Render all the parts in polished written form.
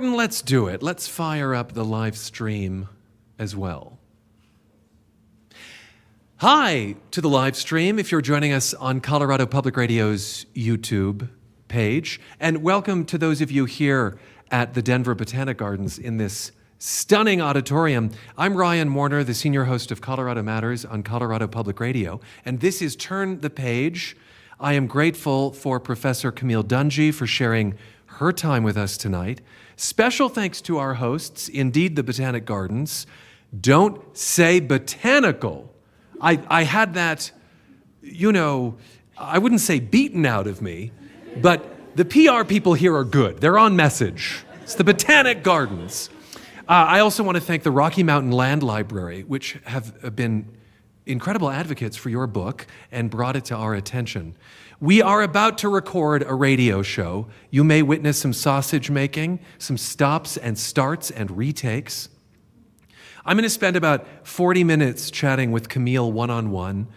Martin, let's do it. Let's fire up the live stream as well. Hi to the live stream if you're joining us on Colorado Public Radio's YouTube page. And welcome to those of you here at the Denver Botanic Gardens in this stunning auditorium. I'm Ryan Warner, the senior host of Colorado Matters on Colorado Public Radio. And this is Turn the Page. I am grateful for Professor Camille Dungy for sharing her time with us tonight. Special thanks to our hosts, indeed the Botanic Gardens. Don't say botanical. I had that, I wouldn't say beaten out of me, but the PR people here are good. They're on message. It's the Botanic Gardens. I also want to thank the Rocky Mountain Land Library, which have been incredible advocates for your book and brought it to our attention. We are about to record a radio show. You may witness some sausage making, some stops and starts and retakes. I'm going to spend about 40 minutes chatting with Camille one-on-one.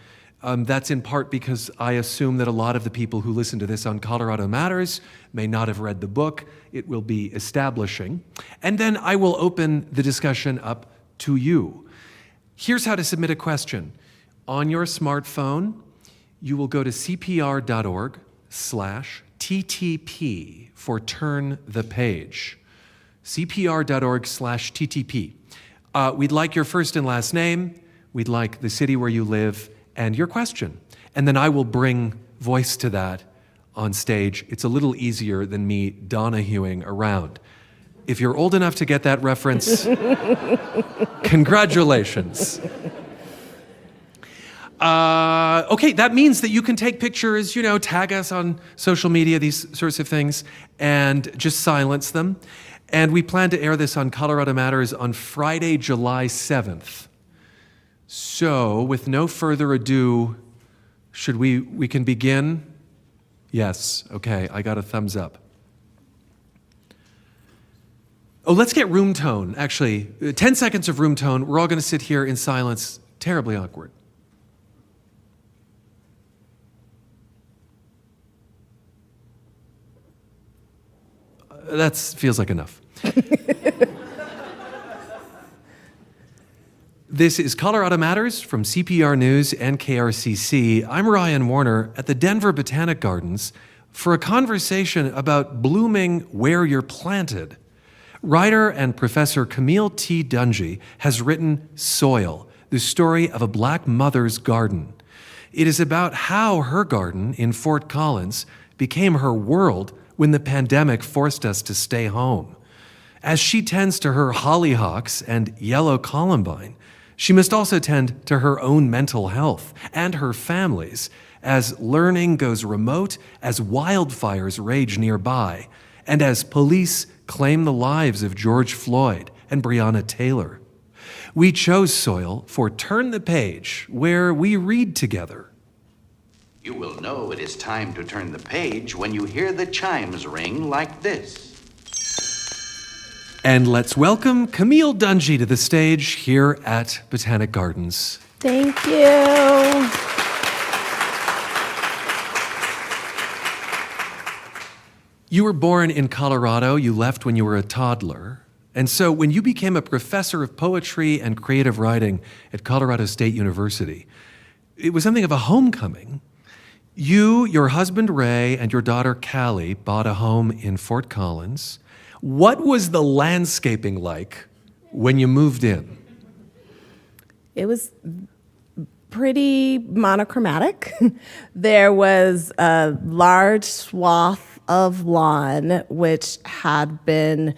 That's in part because I assume that a lot of the people who listen to this on Colorado Matters may not have read the book. It will be establishing. And then I will open the discussion up to you. Here's how to submit a question. On your smartphone, you will go to cpr.org/TTP for Turn the Page. cpr.org/TTP. We'd like your first and last name, we'd like the city where you live, and your question. And then I will bring voice to that on stage. It's a little easier than me Donahuing around. If you're old enough to get that reference, congratulations. Okay, that means that you can take pictures, tag us on social media, these sorts of things, and just silence them. And we plan to air this on Colorado Matters on Friday, July 7th. So, with no further ado, we can begin? Yes, okay, I got a thumbs up. Oh, let's get room tone, actually. 10 seconds of room tone. We're all going to sit here in silence. Terribly awkward. That feels like enough. This is Colorado Matters from CPR News and KRCC. I'm Ryan Warner at the Denver Botanic Gardens for a conversation about blooming where you're planted. Writer and Professor Camille T. Dungy has written Soil, the story of a Black mother's garden. It is about how her garden in Fort Collins became her world when the pandemic forced us to stay home. As she tends to her hollyhocks and yellow columbine, she must also tend to her own mental health and her family's as learning goes remote, as wildfires rage nearby, and as police claim the lives of George Floyd and Breonna Taylor. We chose Soil for Turn the Page, where we read together. You will know it is time to turn the page when you hear the chimes ring like this. And let's welcome Camille Dungy to the stage here at Botanic Gardens. Thank you. You were born in Colorado. You left when you were a toddler. And so when you became a professor of poetry and creative writing at Colorado State University, it was something of a homecoming. You, your husband Ray, and your daughter Callie bought a home in Fort Collins. What was the landscaping like when you moved in? It was pretty monochromatic. There was a large swath of lawn, which had been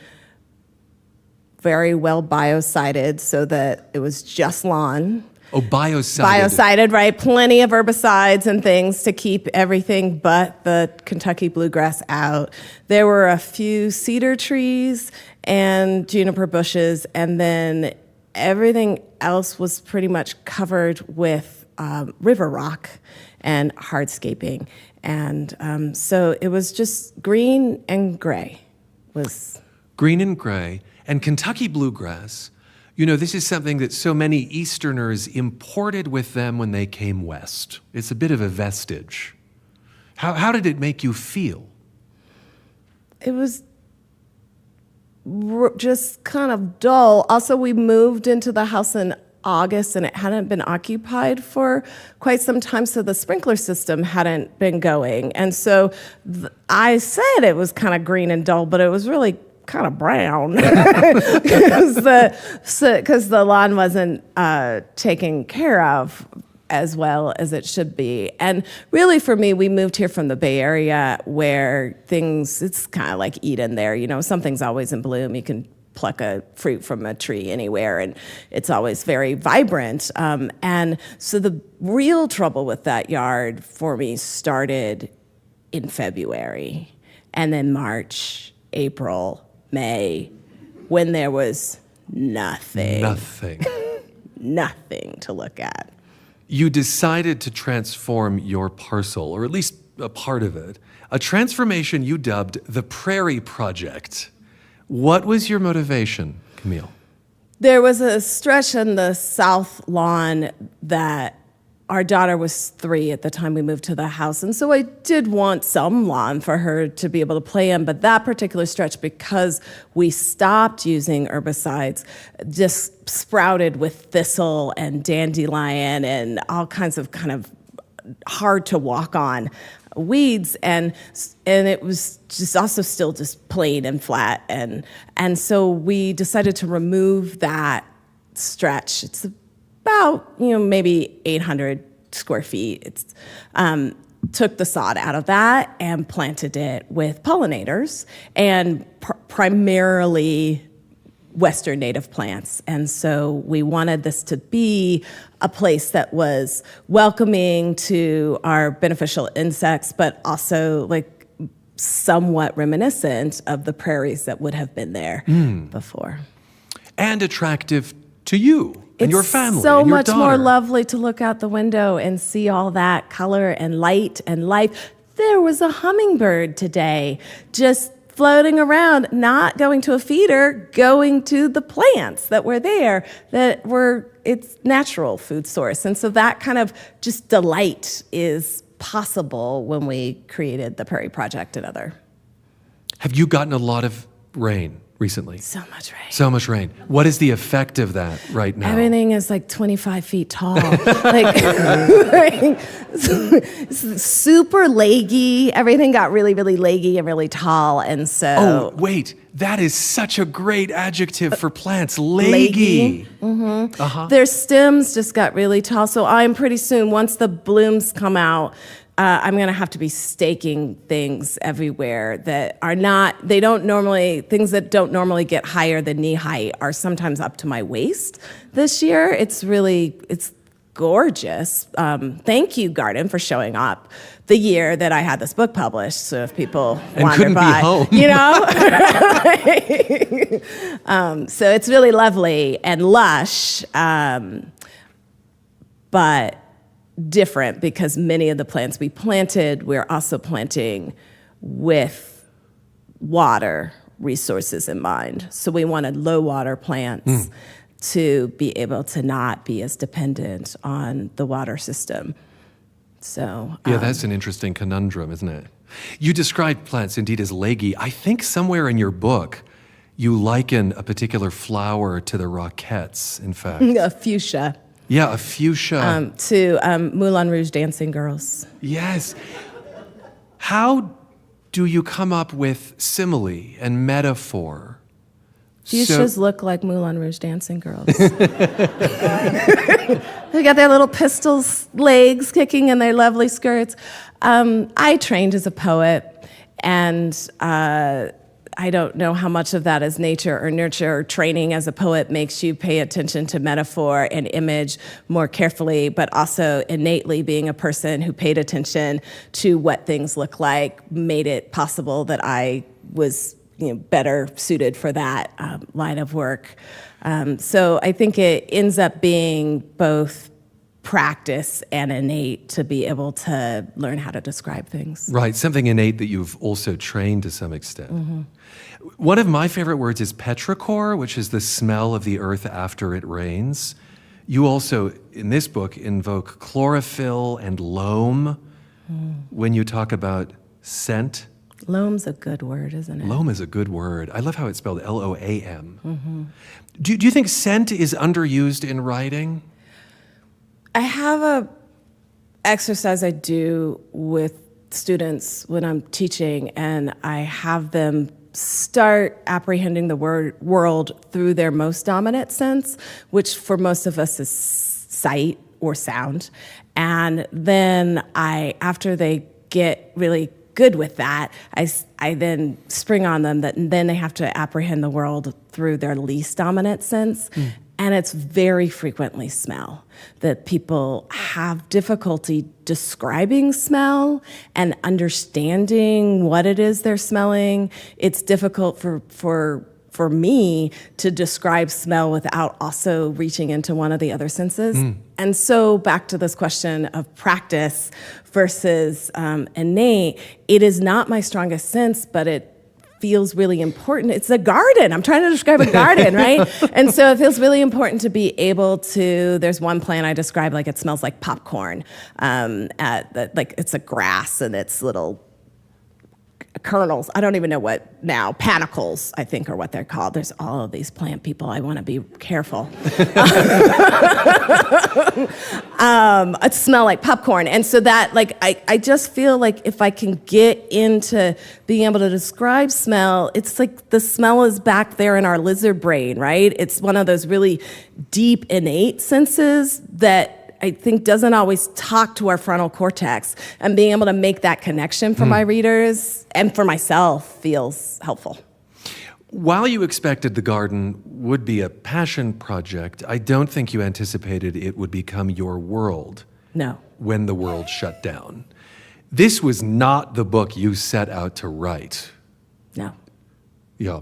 very well biocided so that it was just lawn. Oh, biocided. Biocided, right? Plenty of herbicides and things to keep everything but the Kentucky bluegrass out. There were a few cedar trees and juniper bushes, and then everything else was pretty much covered with river rock and hardscaping. And so it was just green and gray. Green and gray. And Kentucky bluegrass. This is something that so many Easterners imported with them when they came west. It's a bit of a vestige. How did it make you feel? It was just kind of dull. Also, we moved into the house in August and it hadn't been occupied for quite some time, so the sprinkler system hadn't been going. And so I said it was kind of green and dull, but it was really kind of brown because the lawn wasn't taken care of as well as it should be. And really for me, we moved here from the Bay Area where it's kind of like Eden there. You know, something's always in bloom. You can pluck a fruit from a tree anywhere, and it's always very vibrant. And so the real trouble with that yard for me started in February, and then March, April, May, when there was nothing. Nothing to look at. You decided to transform your parcel, or at least a part of it, a transformation you dubbed the Prairie Project. What was your motivation, Camille? There was a stretch in the south lawn that our daughter was 3 at the time we moved to the house, and so I did want some lawn for her to be able to play in, but that particular stretch, because we stopped using herbicides, just sprouted with thistle and dandelion and all kinds of kind of hard to walk on weeds, and it was just also still just plain and flat, and so we decided to remove that stretch. It's about, maybe 800 square feet. It's took the sod out of that and planted it with pollinators and primarily Western native plants. And so we wanted this to be a place that was welcoming to our beneficial insects, but also like somewhat reminiscent of the prairies that would have been there before. And attractive to you and your family so and your much daughter. more lovely to look out the window and see all that color and light and life. There was a hummingbird today just floating around, not going to a feeder, going to the plants that were there, that were its natural food source. And so that kind of just delight is possible when we created the Prairie Project and other. Have you gotten a lot of rain recently? So much rain. So much rain. What is the effect of that right now? Everything is like 25 feet tall. Super leggy. Everything got really, really leggy and really tall. And so. Oh, wait. That is such a great adjective for plants. Leggy. Mm-hmm. Uh-huh. Their stems just got really tall. So I'm pretty soon, once the blooms come out, I'm going to have to be staking things everywhere that are not, things that don't normally get higher than knee height are sometimes up to my waist this year. It's gorgeous. Thank you, Garden, for showing up the year that I had this book published. So if people wander by, so it's really lovely and lush, but different because many of the plants we planted, we're also planting with water resources in mind. So we wanted low water plants to be able to not be as dependent on the water system. So yeah, that's an interesting conundrum, isn't it? You described plants indeed as leggy. I think somewhere in your book you liken a particular flower to the Rockettes, in fact. A fuchsia. Yeah, a fuchsia. To Moulin Rouge dancing girls. Yes. How do you come up with simile and metaphor? Fuchsias look like Moulin Rouge dancing girls. They got their little pistols, legs kicking in their lovely skirts. I trained as a poet, and I don't know how much of that is nature or nurture. Training as a poet makes you pay attention to metaphor and image more carefully, but also innately being a person who paid attention to what things look like made it possible that I was better suited for that line of work. So I think it ends up being both practice and innate to be able to learn how to describe things. Right, something innate that you've also trained to some extent. Mm-hmm. One of my favorite words is petrichor, which is the smell of the earth after it rains. You also, in this book, invoke chlorophyll and loam when you talk about scent. Loam's a good word, isn't it? Loam is a good word. I love how it's spelled L-O-A-M. Mm-hmm. Do you think scent is underused in writing? I have a exercise I do with students when I'm teaching, and I have them start apprehending the world through their most dominant sense, which for most of us is sight or sound. And then after they get really good with that, I then spring on them that then they have to apprehend the world through their least dominant sense. And it's very frequently smell, that people have difficulty describing smell and understanding what it is they're smelling. It's difficult for me to describe smell without also reaching into one of the other senses. And so back to this question of practice versus innate, it is not my strongest sense, but it feels really important. It's a garden. I'm trying to describe a garden, right? And so it feels really important to be able to, there's one plant I describe like it smells like popcorn. Like it's a grass and it's little kernels. I don't even know what now. Panicles, I think, are what they're called. There's all of these plant people. I want to be careful. It smell like popcorn. And so that, like, I just feel like if I can get into being able to describe smell, it's like the smell is back there in our lizard brain, right? It's one of those really deep, innate senses that I think doesn't always talk to our frontal cortex, and being able to make that connection for my readers and for myself feels helpful. While you expected the garden would be a passion project, I don't think you anticipated it would become your world. No. When the world shut down. This was not the book you set out to write. No. Yeah.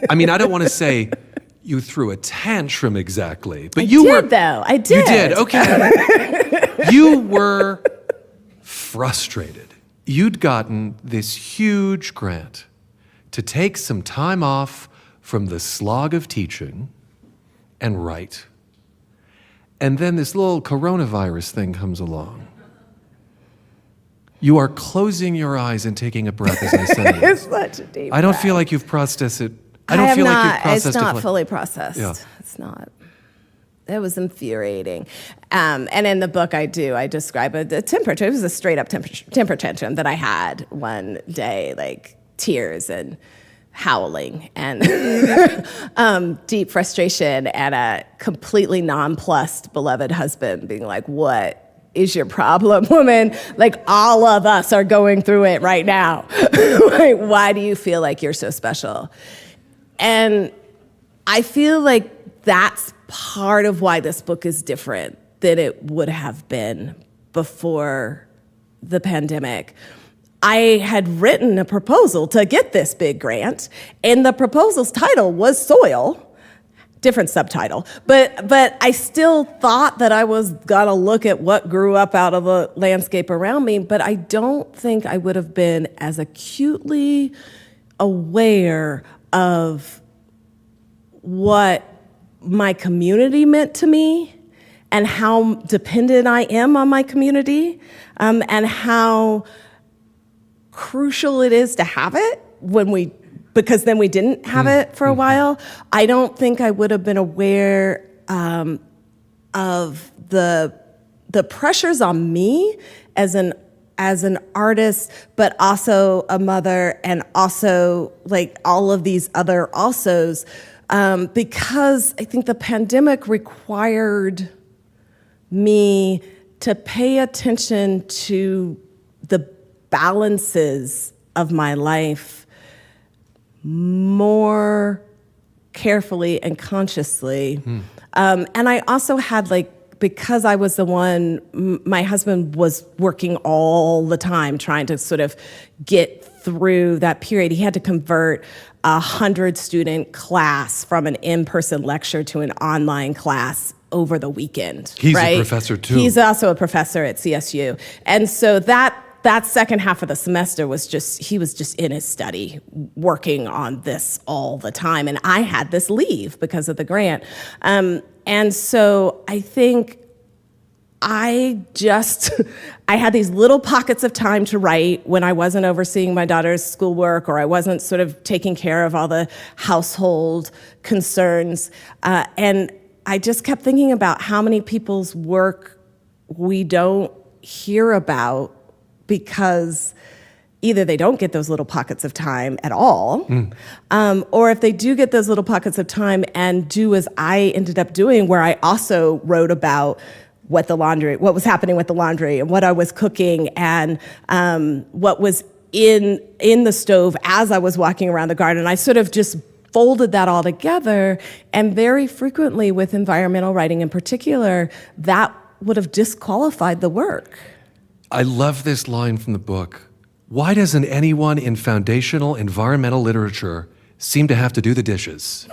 I mean, I don't want to say you threw a tantrum exactly, but I you did, though. I did. You did, okay. You were frustrated. You'd gotten this huge grant to take some time off from the slog of teaching and write. And then this little coronavirus thing comes along. You are closing your eyes and taking a breath as I say this. It's such a deep I don't breath. feel like you've processed it. I don't have feel not, like you've processed it's it. not fully processed. Yeah. It's not. It was infuriating. And in the book I describe the temperature. It was a straight up temper tantrum that I had one day, like tears and howling and deep frustration, and a completely nonplussed beloved husband being like, "What is your problem, woman? Like, all of us are going through it right now. Like, why do you feel like you're so special?" And I feel like that's part of why this book is different than it would have been before the pandemic. I had written a proposal to get this big grant, and the proposal's title was Soil, different subtitle, but I still thought that I was gonna look at what grew up out of the landscape around me, but I don't think I would have been as acutely aware of what my community meant to me and how dependent I am on my community, and how crucial it is to have it because then we didn't have it for a while. I don't think I would have been aware of the pressures on me as an artist, but also a mother, and also like all of these other alsos, because I think the pandemic required me to pay attention to the balances of my life more carefully and consciously. And I also had, like, because I was the one, my husband was working all the time trying to sort of get through that period. He had to convert a 100-student class from an in-person lecture to an online class over the weekend. He's right? a professor too. He's also a professor at CSU. And so that second half of the semester he was just in his study working on this all the time. And I had this leave because of the grant. And so I think I I had these little pockets of time to write when I wasn't overseeing my daughter's schoolwork or I wasn't sort of taking care of all the household concerns. And I just kept thinking about how many people's work we don't hear about because either they don't get those little pockets of time at all, or if they do get those little pockets of time and do as I ended up doing, where I also wrote about what was happening with the laundry and what I was cooking and what was in the stove as I was walking around the garden. I sort of just folded that all together, and very frequently with environmental writing in particular, that would have disqualified the work. I love this line from the book. Why doesn't anyone in foundational environmental literature seem to have to do the dishes?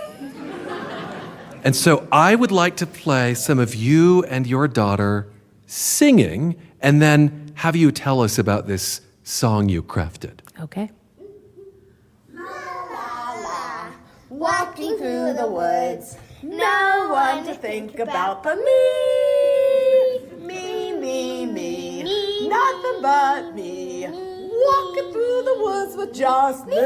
And so I would like to play some of you and your daughter singing, and then have you tell us about this song you crafted. Okay. La la la, walking through the woods, no one to think about but me. Me, nothing but me. Walking through the woods with just me.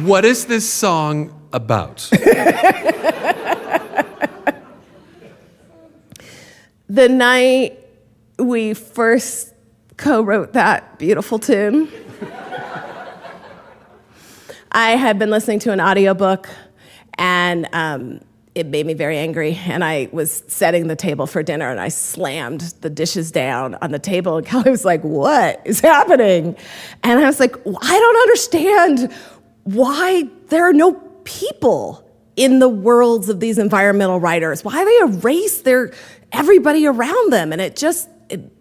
What is this song about? The night we first co-wrote that beautiful tune, I had been listening to an audiobook, and it made me very angry, and I was setting the table for dinner, and I slammed the dishes down on the table, and Kelly was like, "What is happening?" And I was like, I don't understand why there are no people in the worlds of these environmental writers, why they erase everybody around them, and it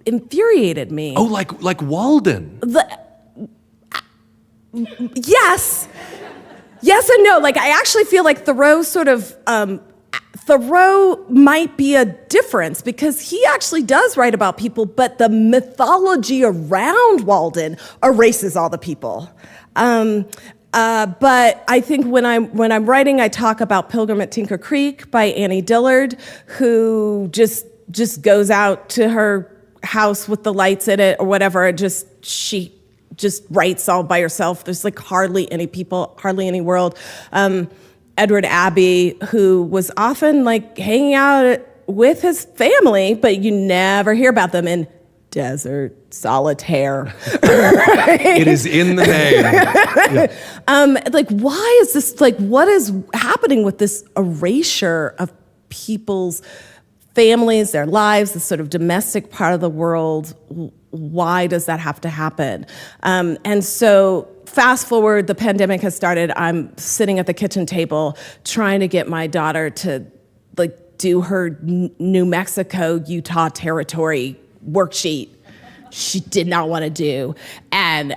infuriated me. Oh, like Walden. Yes and no. Like, I actually feel like Thoreau might be a difference, because he actually does write about people, but the mythology around Walden erases all the people. But I think when I'm writing, I talk about Pilgrim at Tinker Creek by Annie Dillard, who just goes out to her house with the lights in it or whatever, she just writes all by herself. There's like hardly any people, hardly any world. Edward Abbey, who was often like hanging out with his family, but you never hear about them in Desert Solitaire. Right? It is in the name. Yeah. Like, why is this, like, what is happening with this erasure of people's families, their lives, the sort of domestic part of the world? Why does that have to happen? And so fast forward, the pandemic has started. I'm sitting at the kitchen table trying to get my daughter to like do her New Mexico, Utah territory worksheet. She did not want to do. And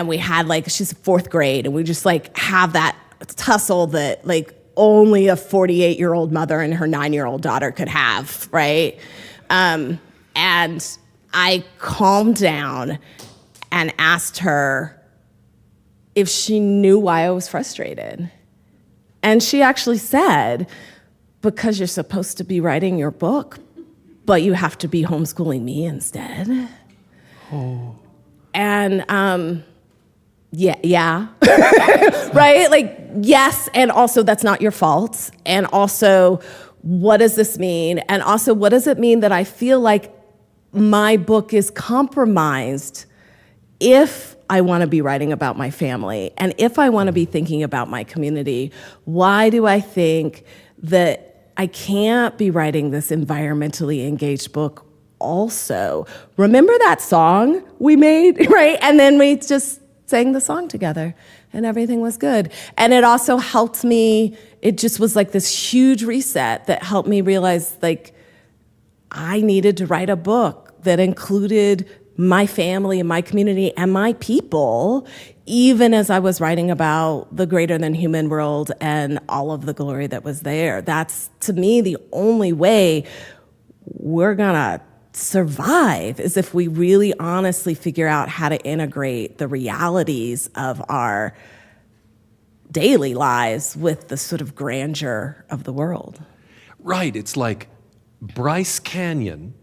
we had like, she's fourth grade, and we just like have that tussle that like only a 48-year-old mother and her 9-year-old daughter could have, right? And I calmed down and asked her if she knew why I was frustrated. And she actually said, because you're supposed to be writing your book, but you have to be homeschooling me instead. Oh. And yeah. Right? Like, yes, and also that's not your fault. And also, what does this mean? And also, what does it mean that I feel like my book is compromised if I want to be writing about my family and if I want to be thinking about my community? Why do I think that I can't be writing this environmentally engaged book also? Remember that song we made, right? And then we just sang the song together and everything was good. And it also helped me, it just was like this huge reset that helped me realize like I needed to write a book that included my family and my community and my people, even as I was writing about the greater than human world and all of the glory that was there. That's, to me, the only way we're gonna survive is if we really honestly figure out how to integrate the realities of our daily lives with the sort of grandeur of the world. Right, it's like Bryce Canyon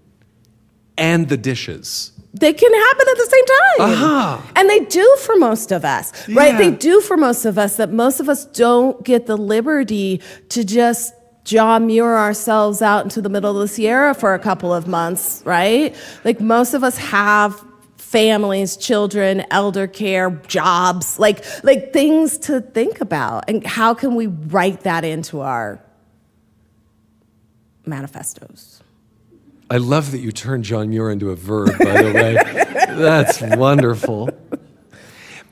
and the dishes. They can happen at the same time. Uh-huh. And they do for most of us, right? Yeah. They do for most of us, that most of us don't get the liberty to just John Muir ourselves out into the middle of the Sierra for a couple of months, right? Like most of us have families, children, elder care, jobs, like things to think about. And how can we write that into our manifestos? I love that you turned John Muir into a verb, by the way. That's wonderful.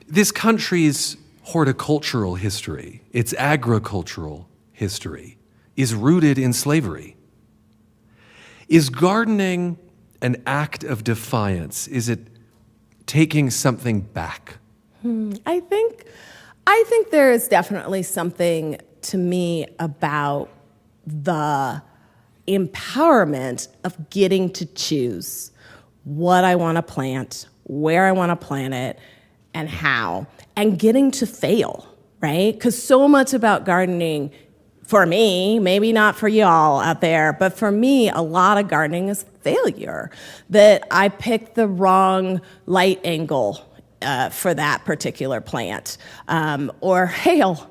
This country's horticultural history, its agricultural history, is rooted in slavery. Is gardening an act of defiance? Is it taking something back? I think there is definitely something to me about the empowerment of getting to choose what I want to plant, where I want to plant it, and how, and getting to fail, right? Because so much about gardening, for me, maybe not for y'all out there, but for me, a lot of gardening is failure. That I picked the wrong light angle for that particular plant, or hail.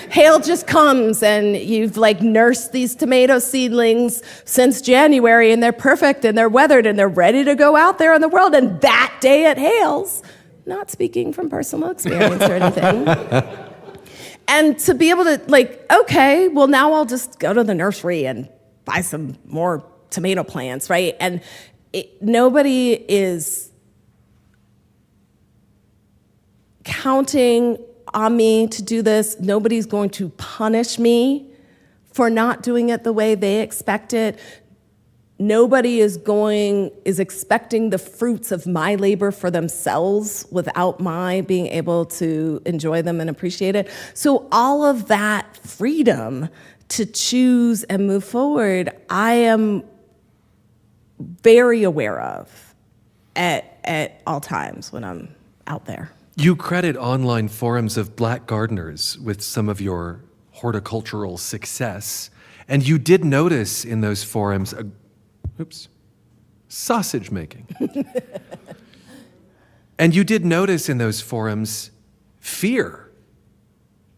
Hail just comes and you've like nursed these tomato seedlings since January and they're perfect and they're weathered and they're ready to go out there in the world, and that day it hails. Not speaking from personal experience or anything. And to be able to like, okay, well now I'll just go to the nursery and buy some more tomato plants, right? And nobody is counting on me to do this. Nobody's going to punish me for not doing it the way they expect it. Nobody is expecting the fruits of my labor for themselves without my being able to enjoy them and appreciate it. So all of that freedom to choose and move forward, I am very aware of at all times when I'm out there. You credit online forums of Black gardeners with some of your horticultural success, and you did notice in those forums, sausage making. And you did notice in those forums fear,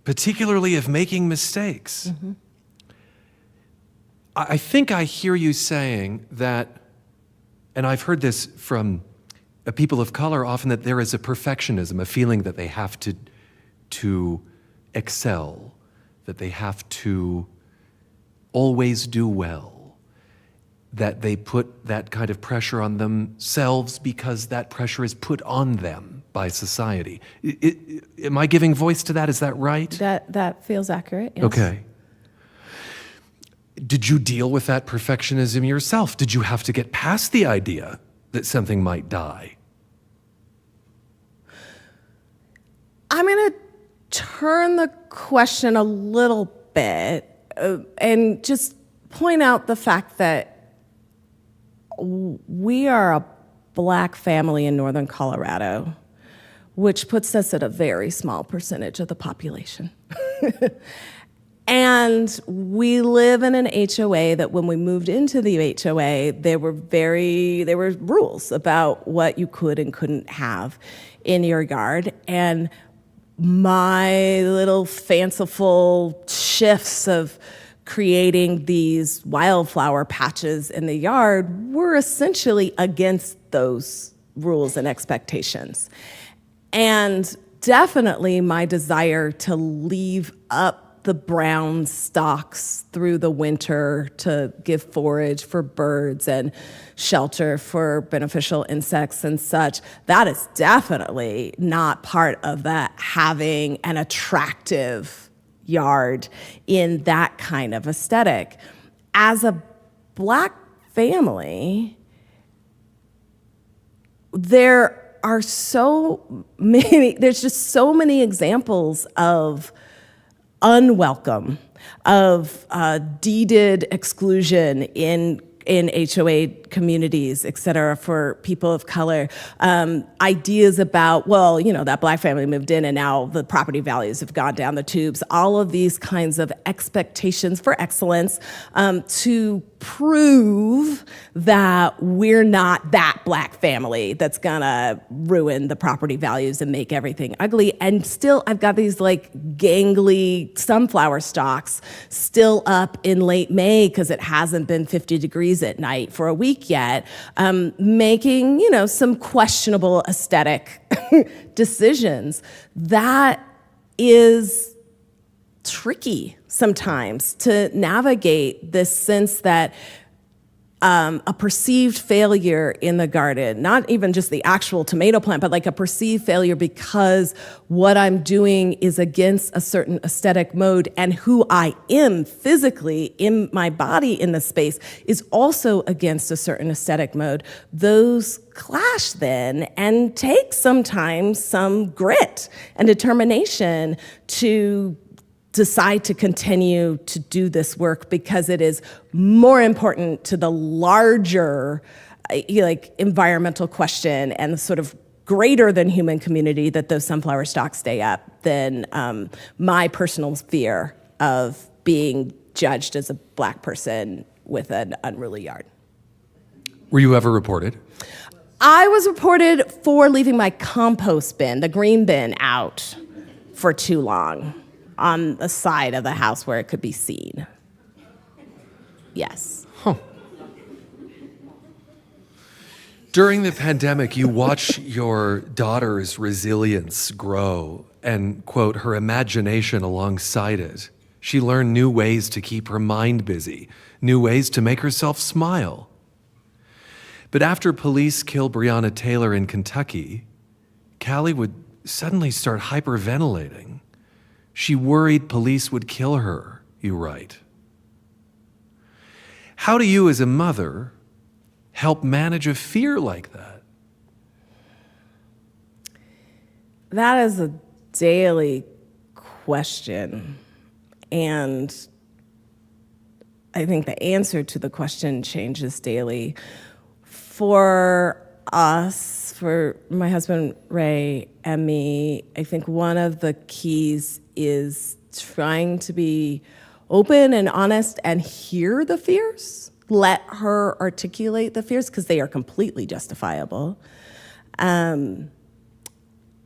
particularly of making mistakes. Mm-hmm. I think I hear you saying that, and I've heard this from people of color often, that there is a perfectionism, a feeling that they have to excel, that they have to always do well, that they put that kind of pressure on themselves because that pressure is put on them by society. Am I giving voice to that? Is that right? That feels accurate, yes. Okay. Did you deal with that perfectionism yourself? Did you have to get past the idea that something might die? I'm going to turn the question a little bit and just point out the fact that we are a Black family in northern Colorado, which puts us at a very small percentage of the population. And we live in an HOA that when we moved into the HOA, there were rules about what you could and couldn't have in your yard. And my little fanciful shifts of creating these wildflower patches in the yard were essentially against those rules and expectations. And definitely my desire to leave up the brown stalks through the winter to give forage for birds and shelter for beneficial insects and such, that is definitely not part of that having an attractive yard in that kind of aesthetic. As a Black family, there's just so many examples of unwelcome, of deeded exclusion in HOA communities, et cetera, for people of color. Ideas about, well, that black family moved in and now the property values have gone down the tubes. All of these kinds of expectations for excellence to prove that we're not that black family that's gonna ruin the property values and make everything ugly. And still, I've got these gangly sunflower stalks still up in late May because it hasn't been 50 degrees at night for a week yet, making, some questionable aesthetic decisions. That is tricky sometimes to navigate this sense that a perceived failure in the garden, not even just the actual tomato plant, but a perceived failure because what I'm doing is against a certain aesthetic mode, and who I am physically in my body in the space is also against a certain aesthetic mode. Those clash then and take sometimes some grit and determination to decide to continue to do this work because it is more important to the larger environmental question and the sort of greater than human community that those sunflower stalks stay up than my personal fear of being judged as a black person with an unruly yard. Were you ever reported? I was reported for leaving my compost bin, the green bin, out for too long on the side of the house where it could be seen. Yes. Huh. During the pandemic, you watch your daughter's resilience grow and, quote, her imagination alongside it. She learned new ways to keep her mind busy, new ways to make herself smile. But after police killed Breonna Taylor in Kentucky, Callie would suddenly start hyperventilating. She worried police would kill her, you write. How do you, as a mother, help manage a fear like that? That is a daily question. And I think the answer to the question changes daily. For us, for my husband Ray and me, I think one of the keys is trying to be open and honest and hear the fears. Let her articulate the fears because they are completely justifiable. I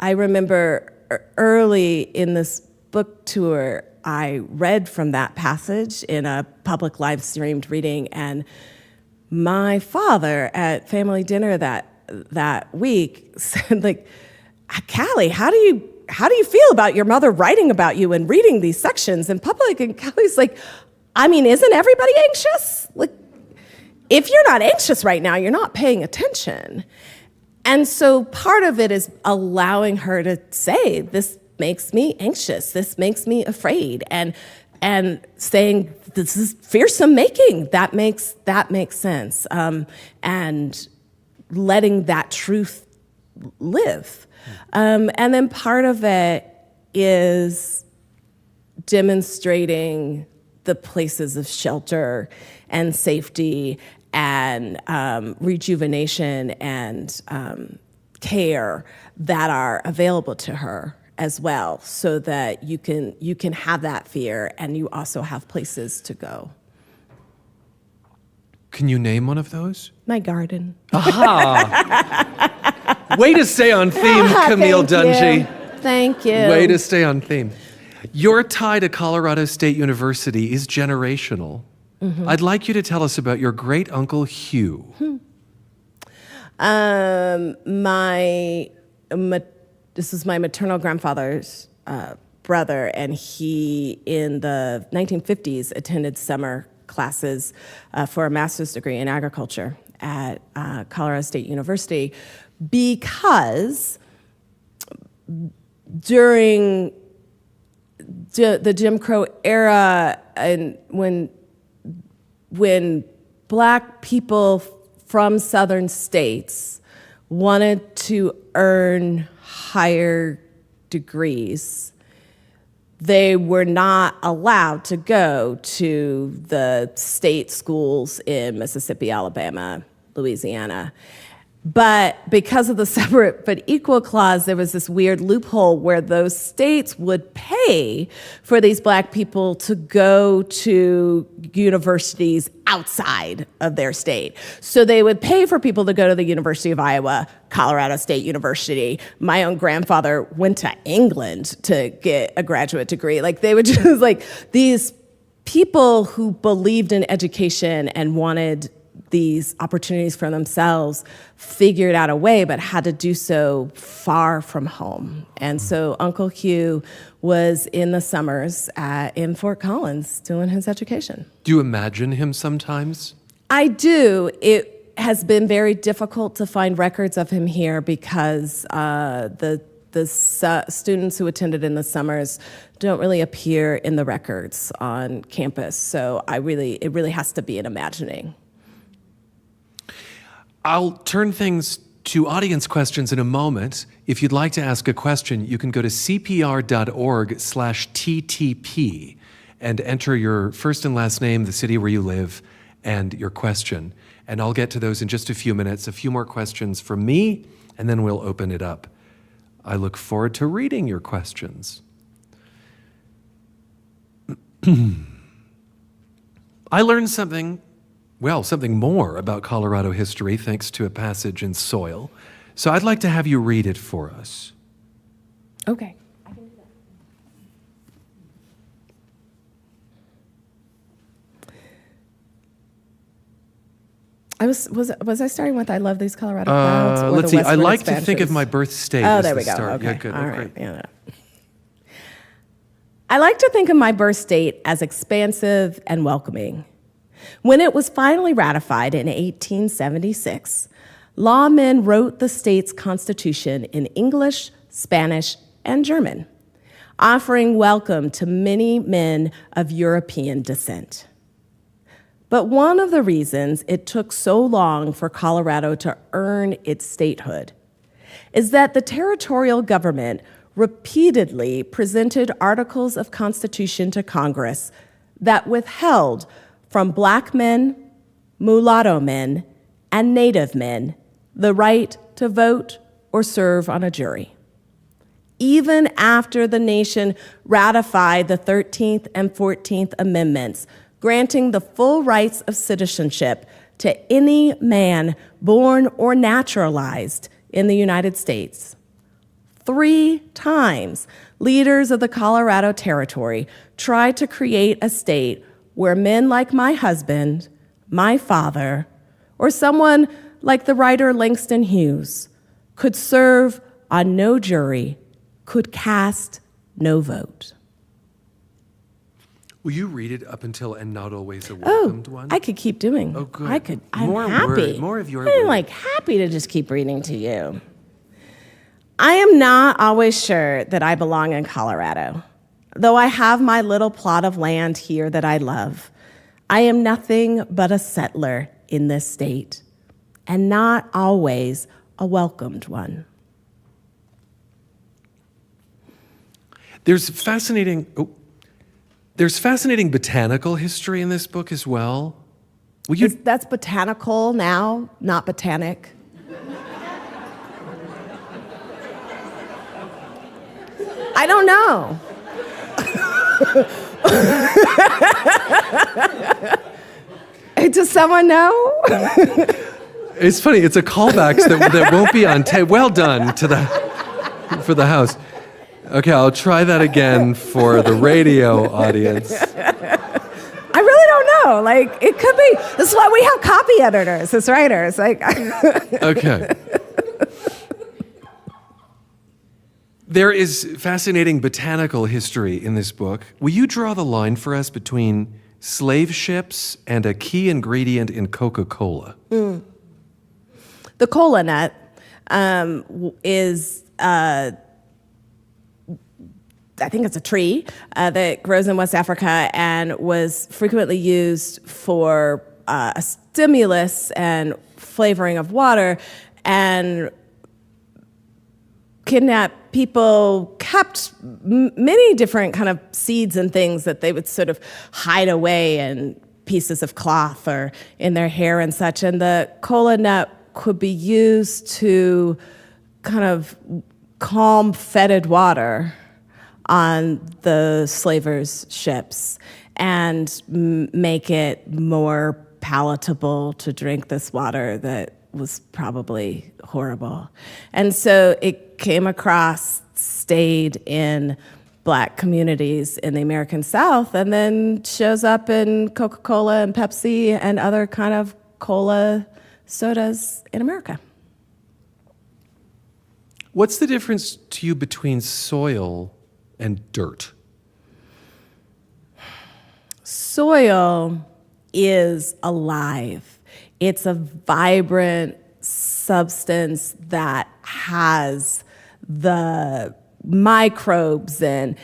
remember early in this book tour, I read from that passage in a public live streamed reading, and my father at family dinner that week said, Callie, how do you feel about your mother writing about you and reading these sections in public? And Callie's isn't everybody anxious? If you're not anxious right now, you're not paying attention. And so part of it is allowing her to say, this makes me anxious, this makes me afraid, and saying, this is fearsome making, that makes sense, and letting that truth live. And then part of it is demonstrating the places of shelter and safety and rejuvenation and care that are available to her as well, so that you can have that fear and you also have places to go. Can you name one of those? My garden. Aha! Way to stay on theme, Camille Dungy. Thank you. Way to stay on theme. Your tie to Colorado State University is generational. Mm-hmm. I'd like you to tell us about your great uncle Hugh. This is my maternal grandfather's brother, and he, in the 1950s, attended summer classes for a master's degree in agriculture at Colorado State University, because during the Jim Crow era, and when Black people from southern states wanted to earn higher degrees, they were not allowed to go to the state schools in Mississippi, Alabama, Louisiana. But because of the separate but equal clause, there was this weird loophole where those states would pay for these black people to go to universities outside of their state. So they would pay for people to go to the University of Iowa, Colorado State University. My own grandfather went to England to get a graduate degree. Like, they would just, like, these people who believed in education and wanted these opportunities for themselves figured out a way, but had to do so far from home. And so Uncle Hugh was in the summers in Fort Collins doing his education. Do you imagine him sometimes? I do. It has been very difficult to find records of him here because the students who attended in the summers don't really appear in the records on campus. So it really has to be an imagining. I'll turn things to audience questions in a moment. If you'd like to ask a question, you can go to cpr.org/TTP and enter your first and last name, the city where you live, and your question. And I'll get to those in just a few minutes. A few more questions from me, and then we'll open it up. I look forward to reading your questions. I learned something more about Colorado history thanks to a passage in Soil. So I'd like to have you read it for us. Okay. I can do that. Was I starting with I love these Colorado clouds? Or Let's the see. I westward like to think expansions? of my birth state Oh, as there the we go. start. Okay. Yeah, good. All Okay. right. Yeah. I like to think of my birth state as expansive and welcoming. When it was finally ratified in 1876, lawmen wrote the state's constitution in English, Spanish, and German, offering welcome to many men of European descent. But one of the reasons it took so long for Colorado to earn its statehood is that the territorial government repeatedly presented articles of constitution to Congress that withheld from black men, mulatto men, and Native men the right to vote or serve on a jury. Even after the nation ratified the 13th and 14th Amendments, granting the full rights of citizenship to any man born or naturalized in the United States. 3 times, leaders of the Colorado Territory tried to create a state where men like my husband, my father, or someone like the writer Langston Hughes could serve on no jury, could cast no vote. Will you read it up until "and not always a welcomed one"? I could keep doing. Oh, good. I could. I'm More happy. more of your I'm word. like happy to just keep reading to you. I am not always sure that I belong in Colorado. Though I have my little plot of land here that I love, I am nothing but a settler in this state, and not always a welcomed one. There's fascinating botanical history in this book as well. Will you? That's botanical now, not botanic. I don't know. Does someone know? It's funny. It's a callback that won't be on tape. Well done for the house. Okay, I'll try that again for the radio audience. I really don't know. Like, it could be. This is why we have copy editors as writers. Like, Okay. There is fascinating botanical history in this book. Will you draw the line for us between slave ships and a key ingredient in Coca-Cola? the cola nut is, I think it's a tree that grows in West Africa and was frequently used for a stimulus and flavoring of water, and kidnapped people kept many different kind of seeds and things that they would sort of hide away and pieces of cloth or in their hair and such. And the kola nut could be used to kind of calm fetid water on the slavers' ships and make it more palatable to drink this water that was probably horrible. And so it came across, stayed in Black communities in the American South, and then shows up in Coca-Cola and Pepsi and other kind of cola sodas in America. What's the difference to you between soil and dirt? Soil is alive. It's a vibrant substance that has the microbes and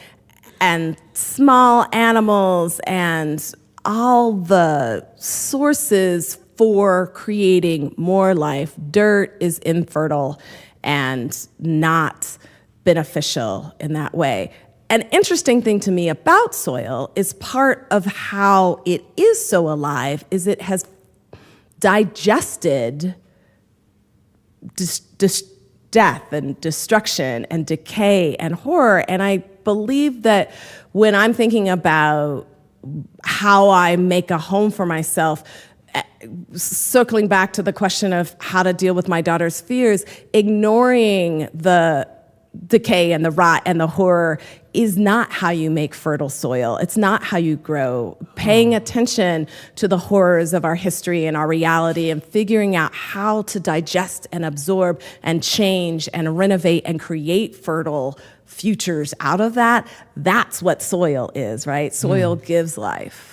small animals and all the sources for creating more life. Dirt is infertile and not beneficial in that way. An interesting thing to me about soil is part of how it is so alive is it has digested death and destruction and decay and horror. And I believe that when I'm thinking about how I make a home for myself, circling back to the question of how to deal with my daughter's fears, ignoring the decay and the rot and the horror is not how you make fertile soil. It's not how you grow. Paying attention to the horrors of our history and our reality and figuring out how to digest and absorb and change and renovate and create fertile futures out of that, that's what soil is, right? Soil gives life.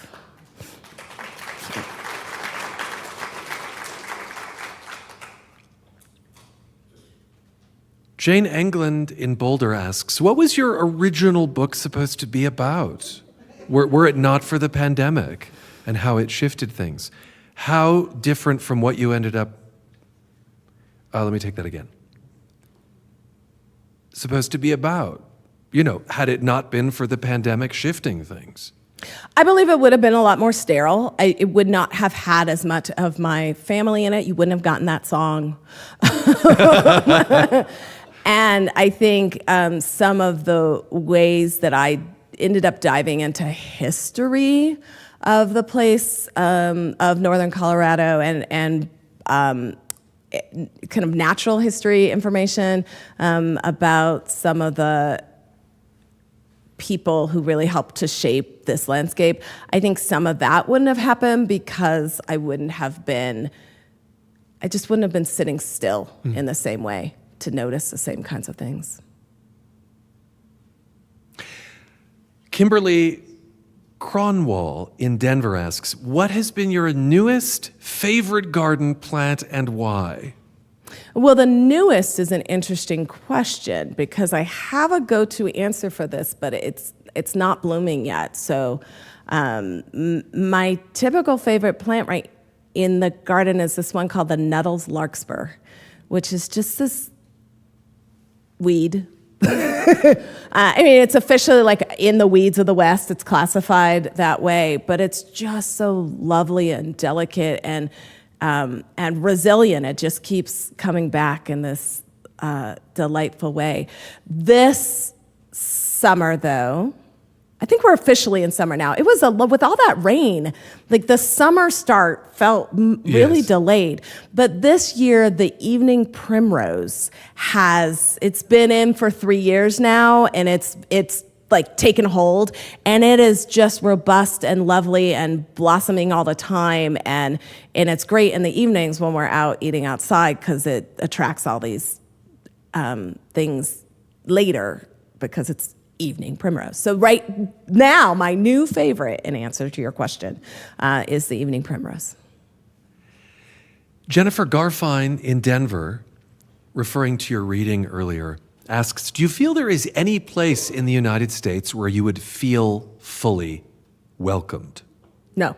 Jane England in Boulder asks, what was your original book supposed to be about? Were it not for the pandemic and how it shifted things? How different from what you ended up... let me take that again. Supposed to be about, had it not been for the pandemic shifting things? I believe it would have been a lot more sterile. It would not have had as much of my family in it. You wouldn't have gotten that song. And I think some of the ways that I ended up diving into history of the place of Northern Colorado and kind of natural history information about some of the people who really helped to shape this landscape. I think some of that wouldn't have happened because I just wouldn't have been sitting still in the same way to notice the same kinds of things. Kimberly Cronwall in Denver asks, what has been your newest favorite garden plant and why? Well, the newest is an interesting question because I have a go-to answer for this, but it's not blooming yet. So my typical favorite plant right in the garden is this one called the Nettles Larkspur, which is just this weed. It's officially like in the weeds of the West. It's classified that way, but it's just so lovely and delicate and resilient. It just keeps coming back in this delightful way. This summer, though, I think we're officially in summer now. It was with all that rain, like the summer start felt really delayed. But this year, the evening primrose it's been in for 3 years now, and it's like taken hold, and it is just robust and lovely and blossoming all the time. And it's great in the evenings when we're out eating outside because it attracts all these things later because it's evening primrose. So right now, my new favorite, in answer to your question, is the evening primrose. Jennifer Garfine in Denver, referring to your reading earlier, asks, do you feel there is any place in the United States where you would feel fully welcomed? No.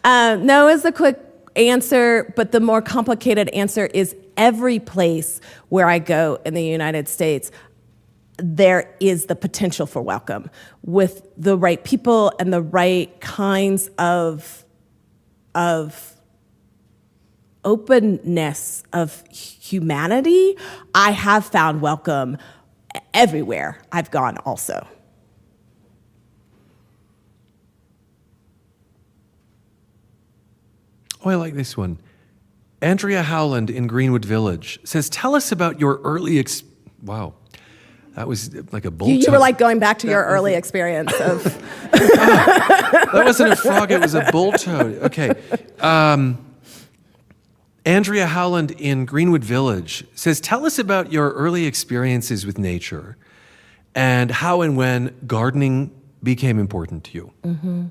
No is the quick answer, but the more complicated answer is every place where I go in the United States, there is the potential for welcome with the right people and the right kinds of openness of humanity. I have found welcome everywhere I've gone also. Oh, I like this one. Andrea Howland in Greenwood Village says, tell us about your early wow. That was like a bolt. You were like going back to your early experience of... That wasn't a frog, it was a bull toad. Okay. Andrea Howland in Greenwood Village says, tell us about your early experiences with nature and how and when gardening became important to you. Mm-hmm.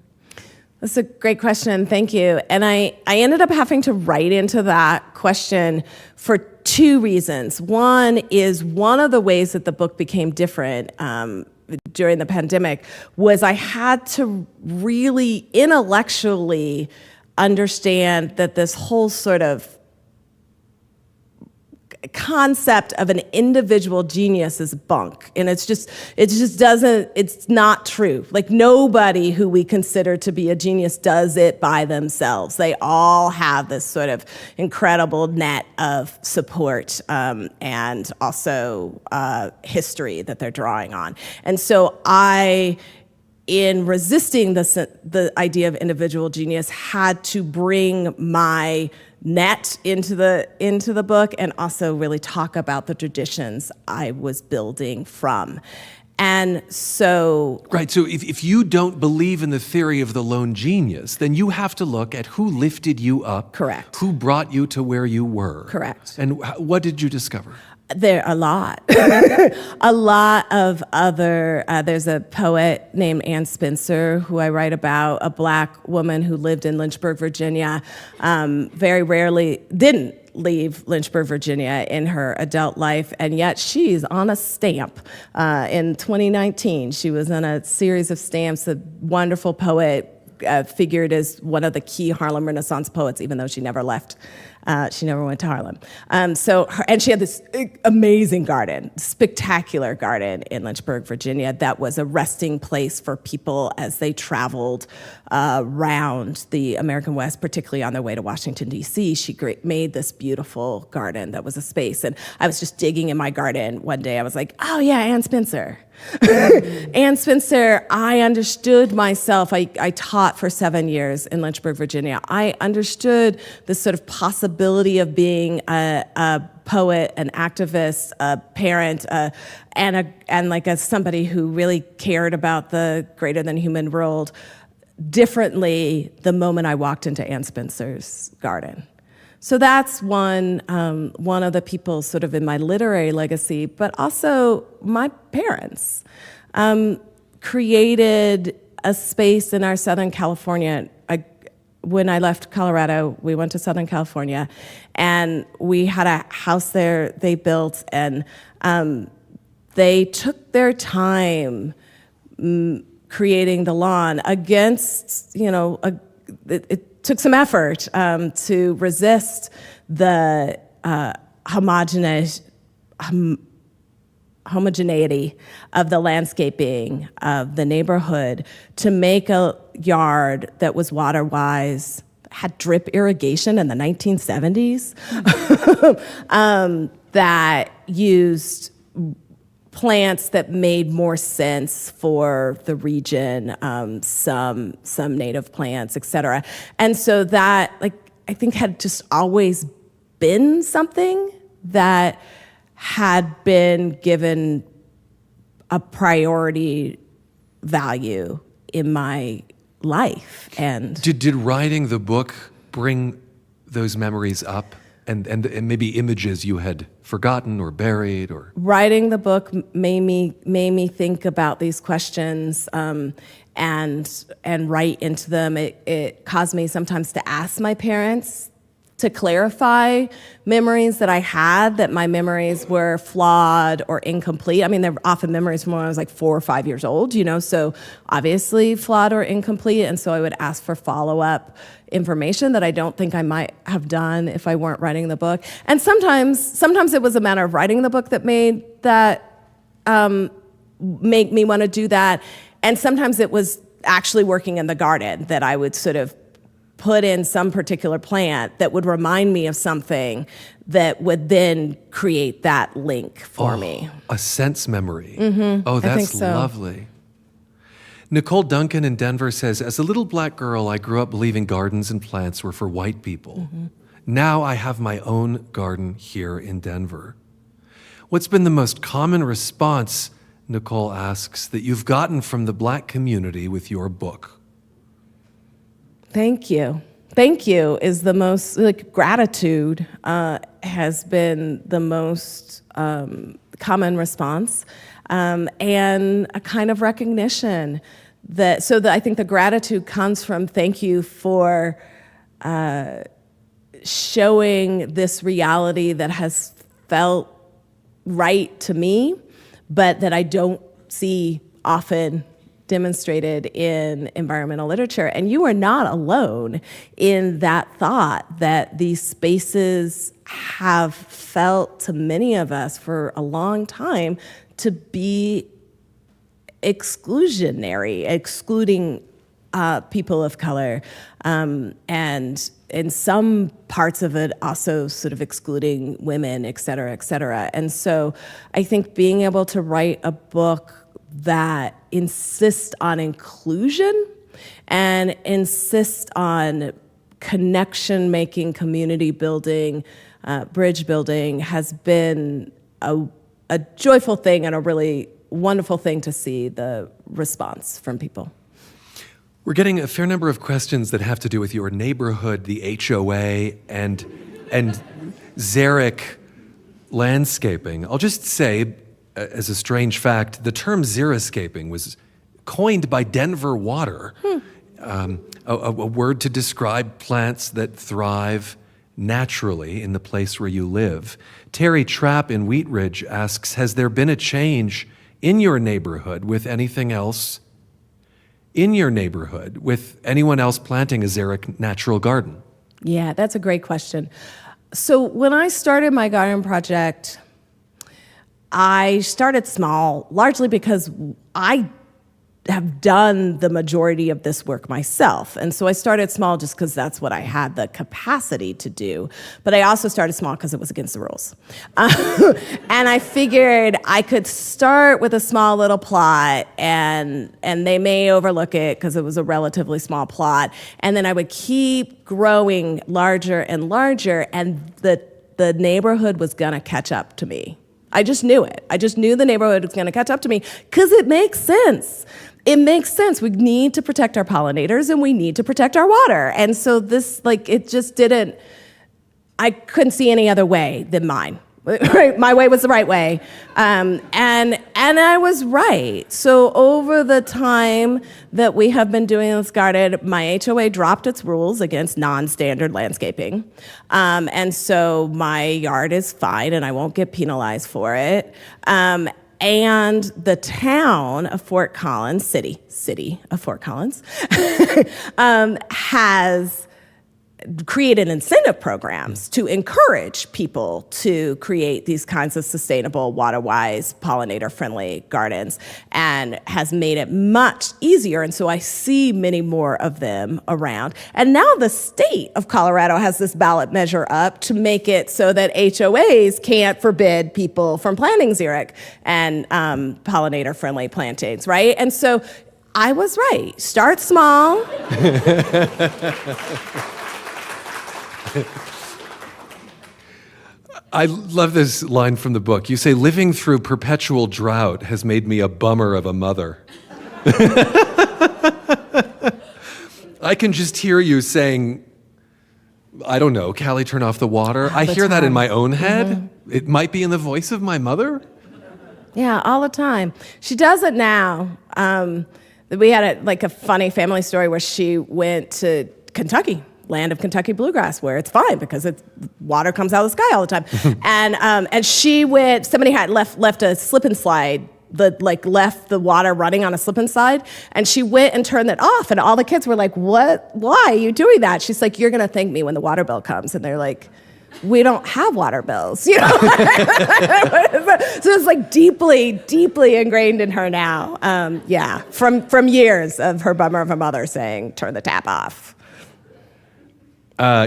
That's a great question. Thank you. And I ended up having to write into that question for two reasons. One is one of the ways that the book became different during the pandemic was I had to really intellectually understand that this whole sort of concept of an individual genius is bunk, and it's not true. Like, nobody who we consider to be a genius does it by themselves. They all have this sort of incredible net of support and also history that they're drawing on. And so in resisting the idea of individual genius, had to bring my net into the book and also really talk about the traditions I was building from. And so... Right, so if you don't believe in the theory of the lone genius, then you have to look at who lifted you up. Correct. Who brought you to where you were. Correct. And what did you discover? There are a lot. A lot of other, there's a poet named Anne Spencer who I write about, a Black woman who lived in Lynchburg, Virginia, very rarely didn't leave Lynchburg, Virginia in her adult life, and yet she's on a stamp. In 2019, she was on a series of stamps, a wonderful poet, figured as one of the key Harlem Renaissance poets, even though she never left. She never went to Harlem. And she had this amazing garden, spectacular garden in Lynchburg, Virginia, that was a resting place for people as they traveled around the American West, particularly on their way to Washington, D.C. She made this beautiful garden that was a space. And I was just digging in my garden one day. I was like, oh yeah, Anne Spencer. Anne Spencer, I understood myself. I taught for 7 years in Lynchburg, Virginia. I understood this sort of possibility of being a poet, an activist, a parent, and like as somebody who really cared about the greater than human world differently the moment I walked into Anne Spencer's garden. So that's one of the people sort of in my literary legacy, but also my parents created a space in our Southern California. When I left Colorado, we went to Southern California, and we had a house there they built, and they took their time creating the lawn against, it took some effort to resist the homogeneity of the landscaping of the neighborhood to make a yard that was water-wise, had drip irrigation in the 1970s, that used plants that made more sense for the region, some native plants, et cetera. And so that, I think had just always been something that had been given a priority value in my life. And did writing the book bring those memories up? And maybe images you had forgotten or buried, or writing the book made me think about these questions and write into them. It caused me sometimes to ask my parents to clarify memories that I had, that my memories were flawed or incomplete. I mean, they're often memories from when I was like 4 or 5 years old, so obviously flawed or incomplete. And so I would ask for follow-up information that I don't think I might have done if I weren't writing the book. And sometimes it was a matter of writing the book that made that make me want to do that. And sometimes it was actually working in the garden that I would sort of put in some particular plant that would remind me of something that would then create that link for me. A sense memory. I That's think so. lovely. Nicole Duncan in Denver says, as a little black girl, I grew up believing gardens and plants were for white people. Now I have my own garden here in Denver. What's been the most common response, Nicole asks, that you've gotten from the black community with your book? Thank you. Thank you is the most, gratitude has been the most common response, and a kind of recognition that I think the gratitude comes from thank you for showing this reality that has felt right to me, but that I don't see often demonstrated in environmental literature. And you are not alone in that thought that these spaces have felt to many of us for a long time to be exclusionary, excluding people of color, and in some parts of it also sort of excluding women, et cetera, et cetera. And so I think being able to write a book that insists on inclusion and insists on connection making, community building, bridge building has been a joyful thing and a really wonderful thing to see the response from people. We're getting a fair number of questions that have to do with your neighborhood, the HOA, and xeric landscaping. I'll just say, as a strange fact, the term xeriscaping was coined by Denver Water, a word to describe plants that thrive naturally in the place where you live. Terry Trapp in Wheat Ridge asks, has there been a change in your neighborhood with anything else in your neighborhood, with anyone else planting a xeric natural garden? Yeah, that's a great question. So when I started my garden project, I started small, largely because I have done the majority of this work myself. And so I started small just because that's what I had the capacity to do. But I also started small because it was against the rules. And I figured I could start with a small little plot, and they may overlook it because it was a relatively small plot. And then I would keep growing larger and larger, and the neighborhood was going to catch up to me. I just knew it. I just knew the neighborhood was going to catch up to me because it makes sense. It makes sense. We need to protect our pollinators and we need to protect our water. And so this, it just didn't, I couldn't see any other way than mine. Right? My way was the right way. And I was right. So over the time that we have been doing this garden, my HOA dropped its rules against non-standard landscaping. And so my yard is fine and I won't get penalized for it. And the town of Fort Collins, city of Fort Collins, has created incentive programs to encourage people to create these kinds of sustainable, water-wise, pollinator-friendly gardens, and has made it much easier. And so I see many more of them around. And now the state of Colorado has this ballot measure up to make it so that HOAs can't forbid people from planting xeric and pollinator-friendly plantings, right? And so I was right. Start small. I love this line from the book. You say, living through perpetual drought has made me a bummer of a mother. I can just hear you saying, I don't know, Callie, turn off the water. I hear that in my own head. Mm-hmm. It might be in the voice of my mother. Yeah, all the time. She does it now. We had a funny family story where she went to Kentucky, land of Kentucky bluegrass, where it's fine because water comes out of the sky all the time. And she went, somebody had left a slip and slide, left the water running on a slip and slide, and she went and turned it off, and all the kids were like, what? Why are you doing that? She's like, you're gonna thank me when the water bill comes. And they're like, we don't have water bills, you know? So it's like deeply, deeply ingrained in her now. From years of her bummer of a mother saying, turn the tap off.